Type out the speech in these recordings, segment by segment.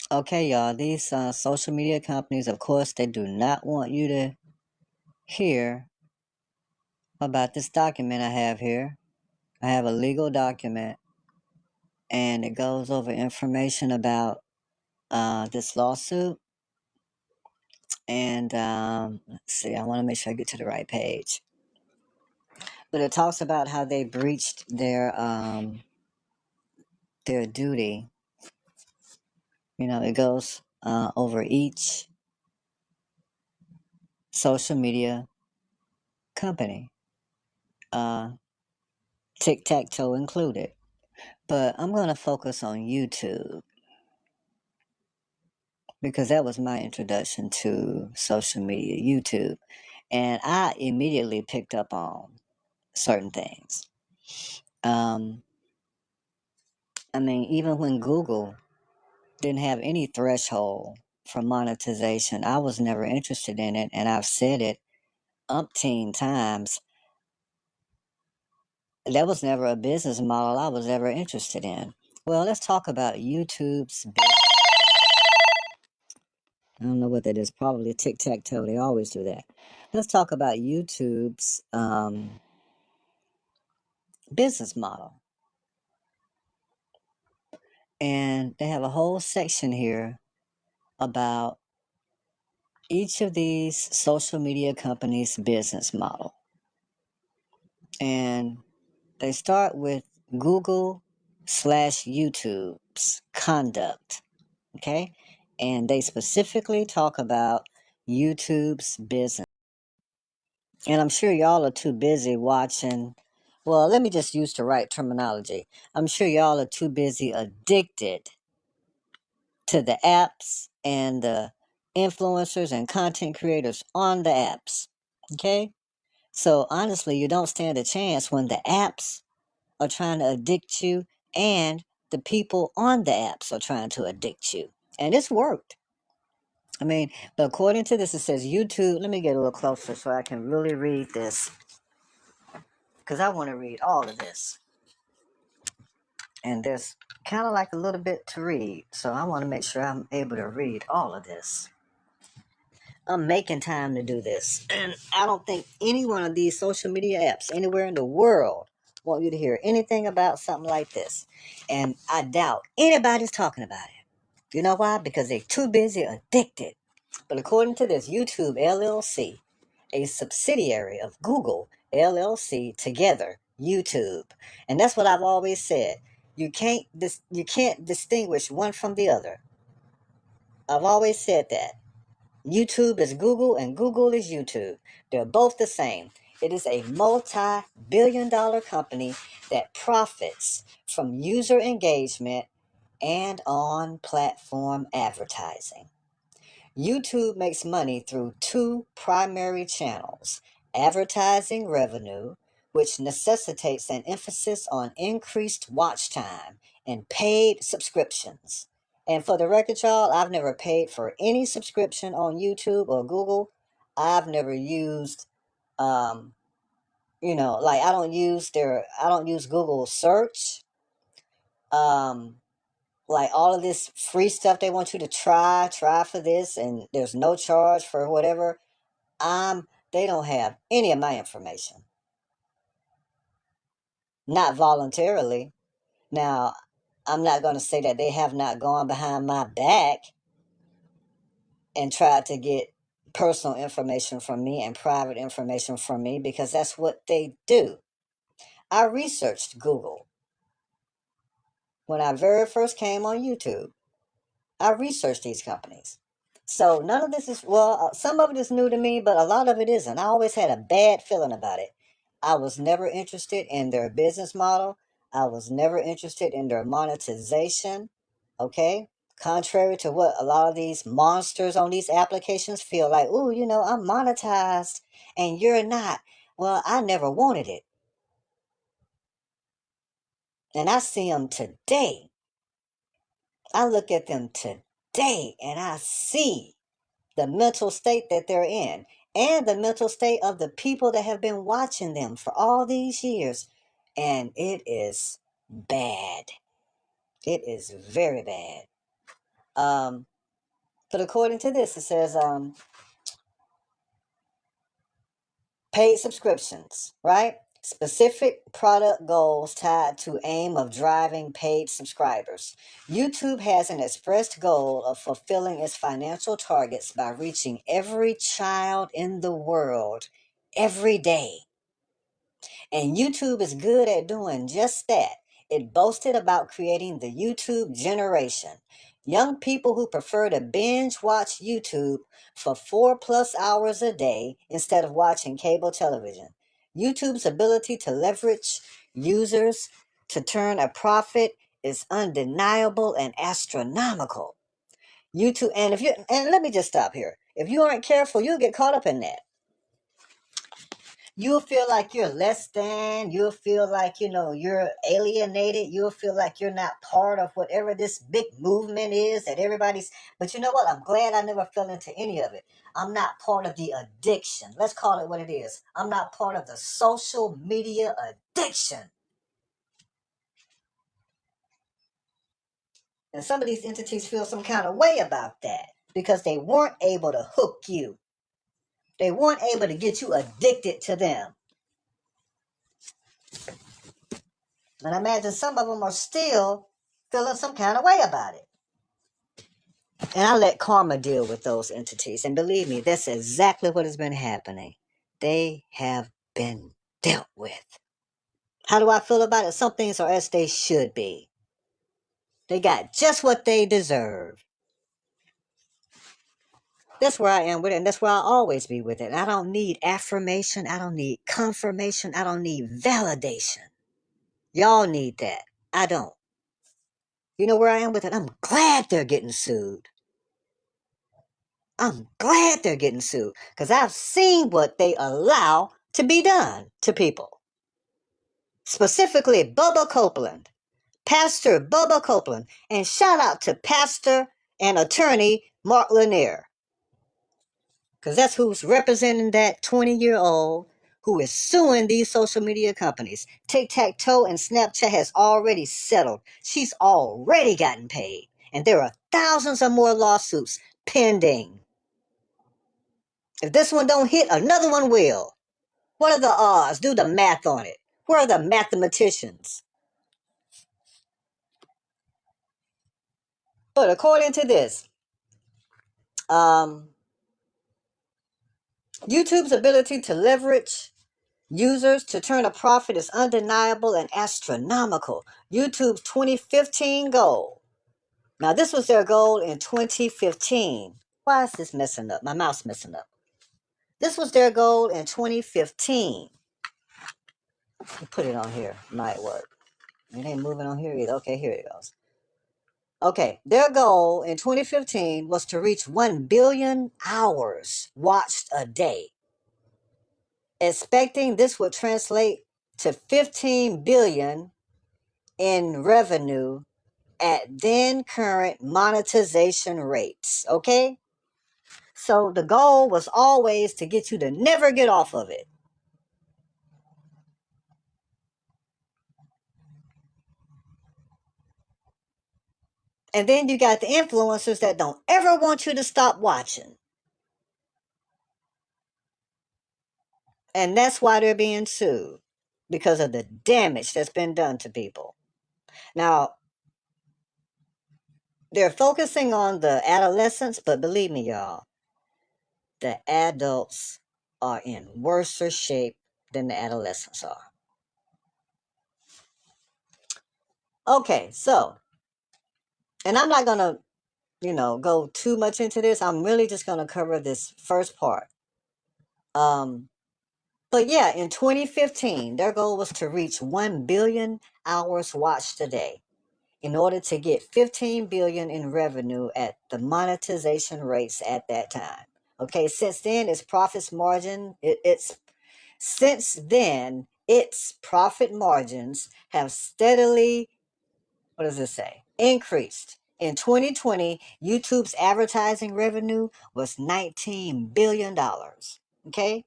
Okay, y'all, these social media companies, of course, they do not want you to hear about this document I have here. I have a legal document, and it goes over information about this lawsuit. And let's see, I want to make sure I get to the right page. But it talks about how they breached their duty. You know, it goes over each social media company, uh, tic tac toe included. But I'm going to focus on YouTube because that was my introduction to social media, YouTube. And I immediately picked up on certain things. Um, I mean, even when Google didn't have any threshold for monetization, I was never interested in it. And I've said it umpteen times. That was never a business model I was ever interested in. Well, let's talk about YouTube's. I don't know what that is. Probably tic tac toe. They always do that. Let's talk about YouTube's business model. And they have a whole section here about each of these social media companies' business model. And they start with Google/YouTube's conduct. Okay. And they specifically talk about YouTube's business. And I'm sure y'all are too busy watching. Well, let me just use the right terminology. I'm sure y'all are too busy addicted to the apps and the influencers and content creators on the apps. Okay? So honestly, you don't stand a chance when the apps are trying to addict you and the people on the apps are trying to addict you. And it's worked. I mean, but according to this, it says YouTube. Let me get a little closer so I can really read this because I want to read all of this. And there's kind of like a little bit to read. So I want to make sure I'm able to read all of this. I'm making time to do this. And I don't think any one of these social media apps anywhere in the world want you to hear anything about something like this. And I doubt anybody's talking about it. You know why? Because they're too busy addicted. But according to this, YouTube LLC, a subsidiary of Google LLC, together, YouTube. And that's what I've always said. You can't distinguish one from the other. I've always said that. YouTube is Google and Google is YouTube. They're both the same. It is a multi-billion-dollar company that profits from user engagement and on-platform advertising. YouTube makes money through two primary channels: advertising revenue, which necessitates an emphasis on increased watch time, and paid subscriptions. And for the record, y'all, I've never paid for any subscription on YouTube or Google. I've never used, um, like I don't use Google search. Um, like all of this free stuff they want you to try for this, and there's no charge for whatever. They don't have any of my information, not voluntarily. Now, I'm not going to say that they have not gone behind my back and tried to get personal information from me and private information from me, because that's what they do. I researched Google when I very first came on YouTube. I researched these companies. So none of this is, well, some of it is new to me, but a lot of it isn't. I always had a bad feeling about it. I was never interested in their business model. I was never interested in their monetization. Okay? Contrary to what a lot of these monsters on these applications feel like, ooh, I'm monetized and you're not. Well, I never wanted it. And I see them today. I look at them today and I see the mental state that they're in and the mental state of the people that have been watching them for all these years. And it is bad. It is very bad. But according to this, it says paid subscriptions, right? Specific product goals tied to aim of driving paid subscribers. YouTube has an expressed goal of fulfilling its financial targets by reaching every child in the world every day. And YouTube is good at doing just that. It boasted about creating the YouTube generation. Young people who prefer to binge watch YouTube for 4+ hours a day instead of watching cable television. YouTube's ability to leverage users to turn a profit is undeniable and astronomical. YouTube, and let me just stop here. If you aren't careful, you'll get caught up in that. You'll feel like you're less than, you'll feel like, you're alienated, you'll feel like you're not part of whatever this big movement is that everybody's, but you know what? I'm glad I never fell into any of it. I'm not part of the addiction. Let's call it what it is. I'm not part of the social media addiction. And some of these entities feel some kind of way about that because they weren't able to hook you. They weren't able to get you addicted to them. And I imagine some of them are still feeling some kind of way about it. And I let karma deal with those entities. And believe me, that's exactly what has been happening. They have been dealt with. How do I feel about it? Some things are as they should be. They got just what they deserve. That's where I am with it, and that's where I'll always be with it. I don't need affirmation. I don't need confirmation. I don't need validation. Y'all need that. I don't. You know where I am with it? I'm glad they're getting sued. I'm glad they're getting sued because I've seen what they allow to be done to people. Specifically, Bubba Copeland, Pastor Bubba Copeland, and shout out to Pastor and attorney Mark Lanier, because that's who's representing that 20-year-old who is suing these social media companies. Tic-Tac-Toe and Snapchat has already settled. She's already gotten paid, and there are thousands of more lawsuits pending. If this one don't hit, another one will. What are the odds? Do the math on it. Where are the mathematicians? But according to this, YouTube's ability to leverage users to turn a profit is undeniable and astronomical. YouTube's 2015 goal. Now, this was their goal in 2015. Why is this messing up? My mouse messing up. This was their goal in 2015. Put it on here. Might work. It ain't moving on here either. Okay, here it goes. Okay, their goal in 2015 was to reach 1 billion hours watched a day, expecting this would translate to 15 billion in revenue at then current monetization rates. Okay, so the goal was always to get you to never get off of it. And then you got the influencers that don't ever want you to stop watching. And that's why they're being sued, because of the damage that's been done to people. Now, they're focusing on the adolescents, but believe me, y'all, the adults are in worse shape than the adolescents are. Okay, so, and I'm not going to, go too much into this. I'm really just going to cover this first part. But yeah, in 2015, their goal was to reach 1 billion hours watched a day in order to get 15 billion in revenue at the monetization rates at that time. Okay, since then its profit margins have steadily, what does it say? Increased. In 2020, YouTube's advertising revenue was $19 billion. Okay?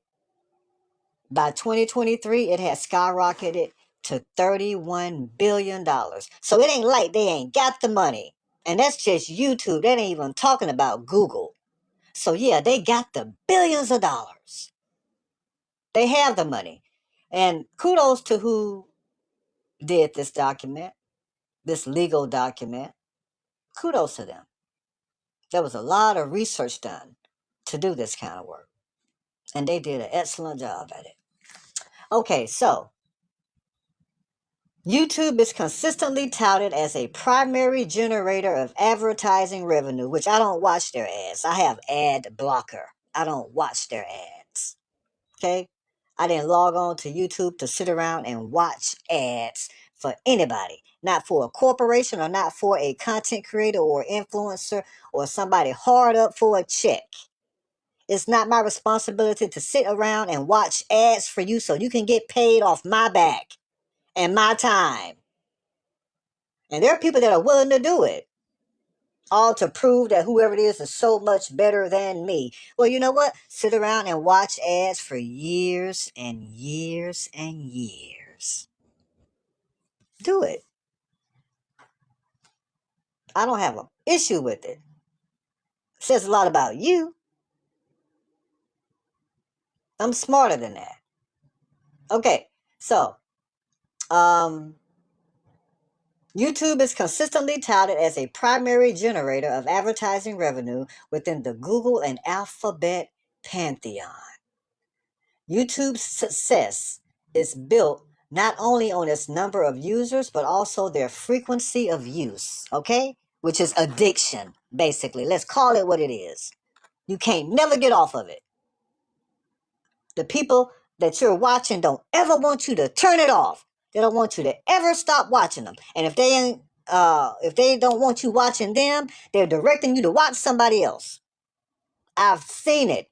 By 2023, it has skyrocketed to $31 billion. So it ain't like they ain't got the money. And that's just YouTube. That ain't even talking about Google. So yeah, they got the billions of dollars. They have the money. And kudos to who did this document, this legal document. Kudos to them. There was a lot of research done to do this kind of work. And they did an excellent job at it. Okay, so YouTube is consistently touted as a primary generator of advertising revenue, which I don't watch their ads. I have ad blocker. I don't watch their ads. Okay? I didn't log on to YouTube to sit around and watch ads for anybody. Not for a corporation or not for a content creator or influencer or somebody hard up for a check. It's not my responsibility to sit around and watch ads for you so you can get paid off my back and my time. And there are people that are willing to do it, all to prove that whoever it is so much better than me. Well, you know what? Sit around and watch ads for years and years and years. Do it. I don't have an issue with it. It says a lot about you. I'm smarter than that. Okay, so YouTube is consistently touted as a primary generator of advertising revenue within the Google and Alphabet pantheon. YouTube's success is built not only on its number of users, but also their frequency of use, okay? Which is addiction, basically. Let's call it what it is. You can't never get off of it. The people that you're watching don't ever want you to turn it off. They don't want you to ever stop watching them. And if they don't want you watching them, they're directing you to watch somebody else. I've seen it.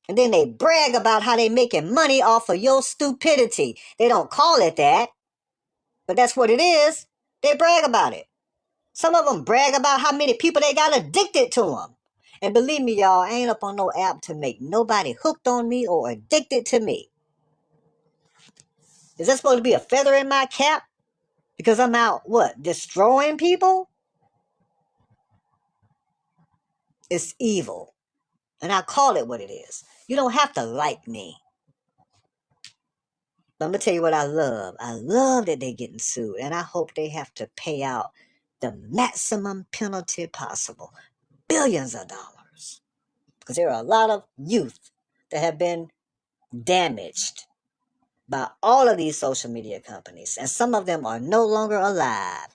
And then they brag about how they making money off of your stupidity. They don't call it that, but that's what it is. They brag about it. Some of them brag about how many people they got addicted to them. And believe me, y'all, I ain't up on no app to make nobody hooked on me or addicted to me. Is that supposed to be a feather in my cap? Because I'm out, what, destroying people? It's evil. And I call it what it is. You don't have to like me. But I'm going to tell you what I love. I love that they're getting sued. And I hope they have to pay out the maximum penalty possible. Billions of dollars. Because there are a lot of youth that have been damaged by all of these social media companies. And some of them are no longer alive.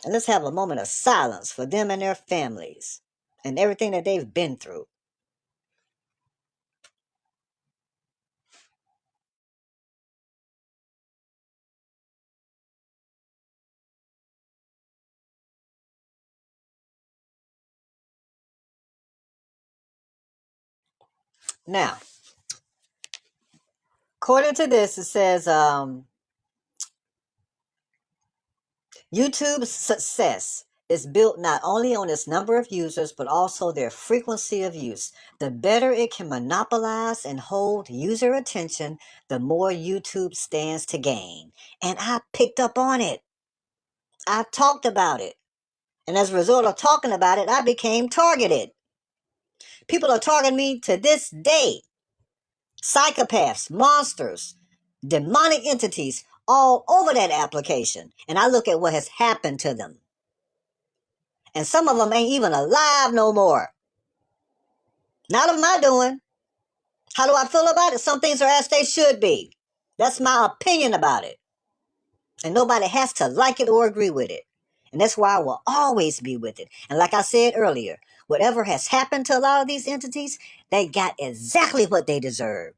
And let's have a moment of silence for them and their families and everything that they've been through. Now, according to this, it says YouTube's success is built not only on its number of users, but also their frequency of use. The better it can monopolize and hold user attention, the more YouTube stands to gain. And I picked up on it. I talked about it. And as a result of talking about it, I became targeted. People are targeting me to this day. Psychopaths, monsters, demonic entities all over that application. And I look at what has happened to them. And some of them ain't even alive no more. Not of my doing. How do I feel about it? Some things are as they should be. That's my opinion about it. And nobody has to like it or agree with it. And that's why I will always be with it. And like I said earlier, whatever has happened to a lot of these entities, they got exactly what they deserve.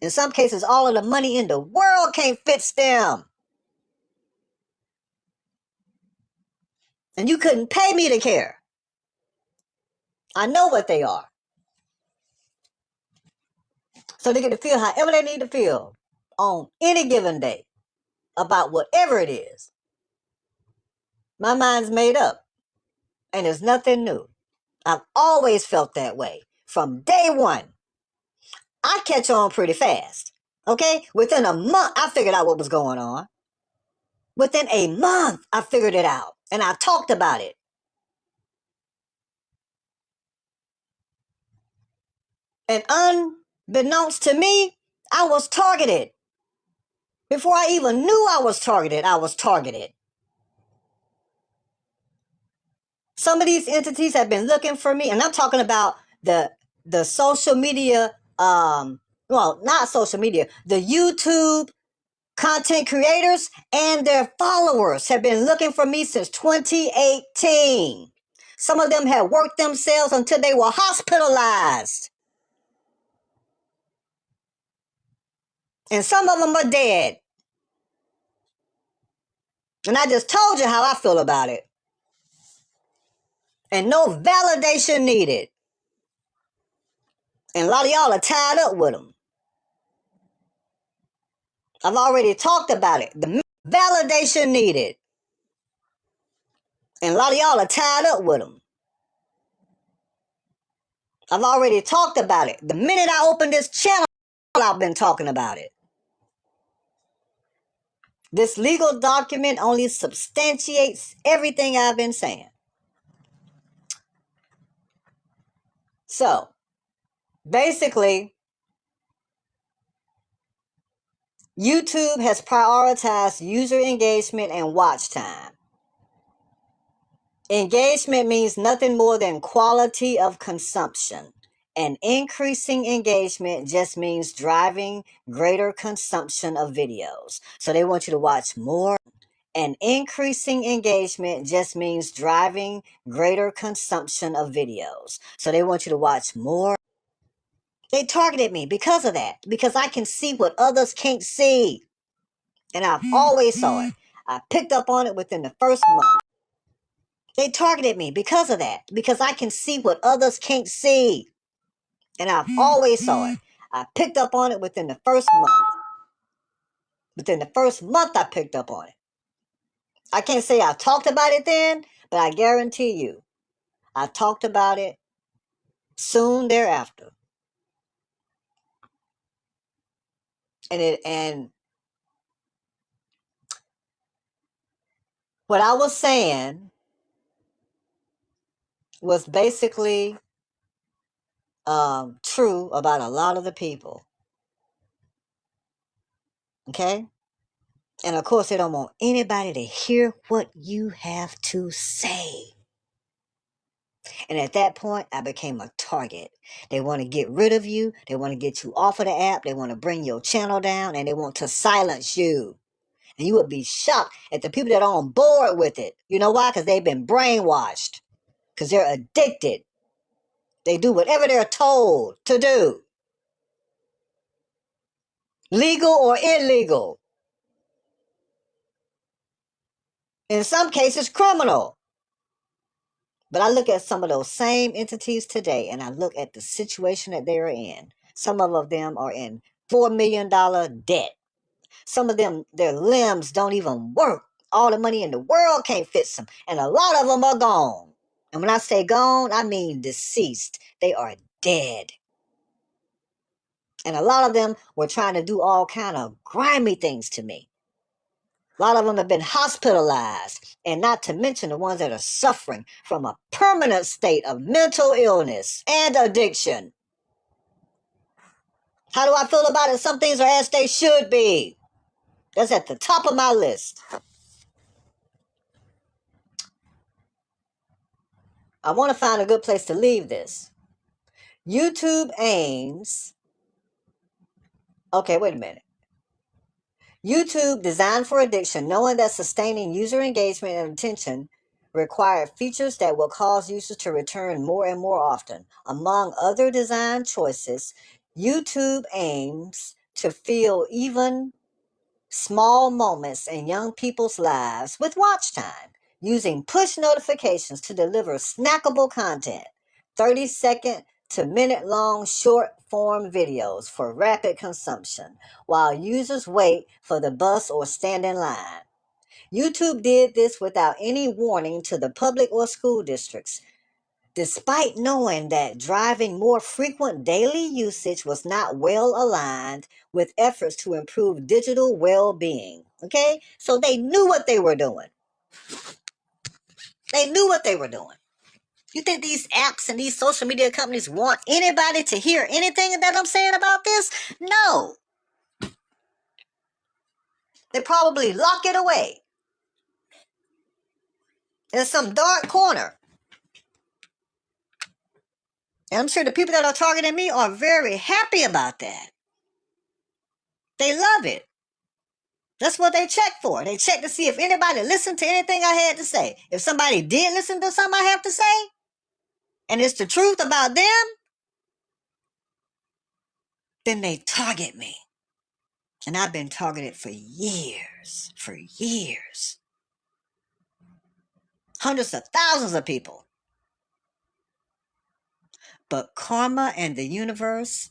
In some cases, all of the money in the world can't fix them. And you couldn't pay me to care. I know what they are. So they get to feel however they need to feel on any given day about whatever it is. My mind's made up. And there's nothing new. I've always felt that way. From day one. I catch on pretty fast. Okay? Within a month, I figured out what was going on. Within a month, I figured it out and I talked about it. And unbeknownst to me, I was targeted. Before I even knew I was targeted, I was targeted. Some of these entities have been looking for me, and I'm talking about the social media, well, not social media, the YouTube content creators and their followers have been looking for me since 2018. Some of them had worked themselves until they were hospitalized. And some of them are dead. And I just told you how I feel about it. And no validation needed. And a lot of y'all are tied up with them. I've already talked about it. The validation needed. And a lot of y'all are tied up with them. I've already talked about it. The minute I opened this channel, I've been talking about it. This legal document only substantiates everything I've been saying. So, basically, YouTube has prioritized user engagement and watch time. Engagement means nothing more than quality of consumption. And increasing engagement just means driving greater consumption of videos. So they want you to watch more. And increasing engagement just means driving greater consumption of videos. So they want you to watch more. They targeted me because of that. Because I can see what others can't see. And I've always saw it. I picked up on it within the first month. They targeted me because of that. Because I can see what others can't see. And I've always saw it. I picked up on it within the first month. Within the first month, I picked up on it. I can't say I talked about it then, but I guarantee you, I talked about it soon thereafter. And what I was saying was basically true about a lot of the people. Okay? And of course, they don't want anybody to hear what you have to say. And at that point, I became a target. They want to get rid of you. They want to get you off of the app. They want to bring your channel down, and they want to silence you. And you would be shocked at the people that are on board with it. You know why? Because they've been brainwashed. Because they're addicted. They do whatever they're told to do. Legal or illegal. In some cases, criminal. But I look at some of those same entities today, and I look at the situation that they're in. Some of them are in $4 million debt. Some of them, their limbs don't even work. All the money in the world can't fix them. And a lot of them are gone. And when I say gone, I mean deceased. They are dead. And a lot of them were trying to do all kind of grimy things to me. A lot of them have been hospitalized, and not to mention the ones that are suffering from a permanent state of mental illness and addiction. How do I feel about it? Some things are as they should be. That's at the top of my list. I want to find a good place to leave this. YouTube aims... Okay, wait a minute. YouTube, designed for addiction, knowing that sustaining user engagement and attention require features that will cause users to return more and more often. Among other design choices, YouTube aims to fill even small moments in young people's lives with watch time, using push notifications to deliver snackable content, 30-second to minute-long short-form videos for rapid consumption, while users wait for the bus or stand in line. YouTube did this without any warning to the public or school districts, despite knowing that driving more frequent daily usage was not well aligned with efforts to improve digital well-being. Okay? So they knew what they were doing. They knew what they were doing. You think these apps and these social media companies want anybody to hear anything that I'm saying about this? No. They probably lock it away in some dark corner. And I'm sure the people that are targeting me are very happy about that. They love it. That's what they check for. They check to see if anybody listened to anything I had to say. If somebody did listen to something I have to say, and it's the truth about them, then they target me. And I've been targeted for years. For years. Hundreds of thousands of people. But karma and the universe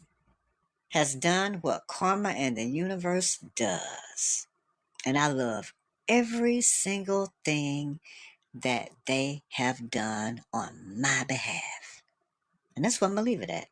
has done what karma and the universe does. And I love every single thing that they have done on my behalf. And that's what I'm going to leave it at.